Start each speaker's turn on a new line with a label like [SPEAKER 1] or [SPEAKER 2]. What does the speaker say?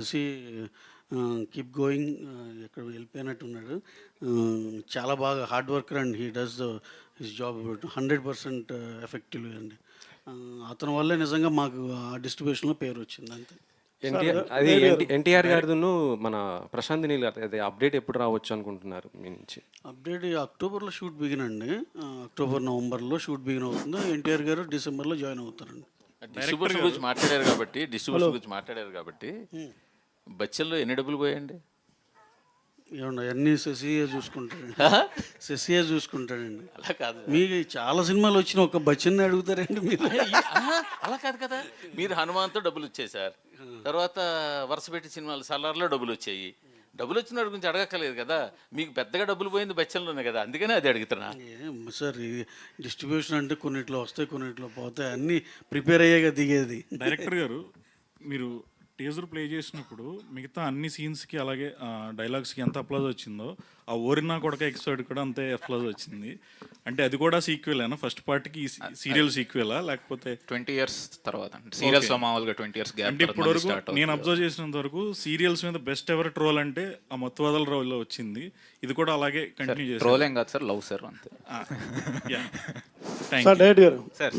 [SPEAKER 1] చూసి keep going ఎక్కడ వెళ్ళిపోయినట్టున్నాడు. చాలా బాగా hard worker and he does his job 100% effectively అండి. అతని వల్లే నిజంగా మాకు ఆ డిస్ట్రిబ్యూషన్లో పేరు వచ్చింది అంతే.
[SPEAKER 2] ఎన్టీఆర్ గారిను మన ప్రశాంత్ నీల్ గారు అదే అప్డేట్ ఎప్పుడు రావచ్చు అనుకుంటున్నారు మీ నుంచి?
[SPEAKER 1] అప్డేట్ అక్టోబర్లో షూట్ బిగిన్ అండి. అక్టోబర్ నవంబర్లో షూట్ బిగిన్ అవుతుంది. ఎన్టీఆర్ గారు డిసెంబర్లో జాయిన్ అవుతారండి.
[SPEAKER 3] డిస్ట్రిబ్యూషన్ గురించి మాట్లాడారు కాబట్టి బచ్చల్లో ఎన్ని డబ్బులు పోయండి?
[SPEAKER 1] ఏమన్నా అన్నీ శశియే చూసుకుంటాడండి. శశియే చూసుకుంటాడండి.
[SPEAKER 3] అలా కాదు,
[SPEAKER 1] మీకు చాలా సినిమాలు వచ్చిన ఒక బచ్చన్ని అడుగుతారండి మీరు.
[SPEAKER 3] అలా కాదు కదా. మీరు హనుమాన్తో డబ్బులు వచ్చాయి సార్, తర్వాత వరుస పెట్టి సినిమాలు సలార్లో డబ్బులు వచ్చాయి. డబ్బులు వచ్చిన వాడి గురించి అడగక్కలేదు కదా. మీకు పెద్దగా డబ్బులు పోయింది బచ్చల్లోనే కదా, అందుకనే అది అడుగుతున్నా.
[SPEAKER 1] సార్ ఈ డిస్ట్రిబ్యూషన్ అంటే కొన్నిట్లో వస్తాయి, కొన్నిట్లో పోతాయి, అన్నీ ప్రిపేర్ అయ్యాక దిగేది.
[SPEAKER 4] డైరెక్టర్ గారు, మీరు టీజర్ ప్లే చేసినప్పుడు మిగతా అన్ని సీన్స్కి అలాగే డైలాగ్స్కి ఎంత అప్లాజ్ వచ్చిందో ఆ ఓరినా కొడక ఎపిసోడ్ కూడా అంతే అప్లాజ్ వచ్చింది. అంటే అది కూడా సీక్వెలేనా? ఫస్ట్ పార్ట్కి సీరియల్ సీక్వెలా లేకపోతే
[SPEAKER 5] 20 years తర్వాత? సీరియల్స్ లో మామూలుగా 20 years గ్యాప్.
[SPEAKER 4] అంటే ఇప్పటి వరకు నేను అబ్జర్వ్ చేసినంత వరకు సీరియల్స్ మీద బెస్ట్ ఎవర్ ట్రోల్ అంటే ఆ మత్తువాదల రోల్ వచ్చింది. ఇది కూడా అలాగే కంటిన్యూ చేస్తారు.
[SPEAKER 5] ట్రోల్ ఏం కాదు సార్, లవ్ సార్ అంతే.
[SPEAKER 4] Thank you
[SPEAKER 5] sir.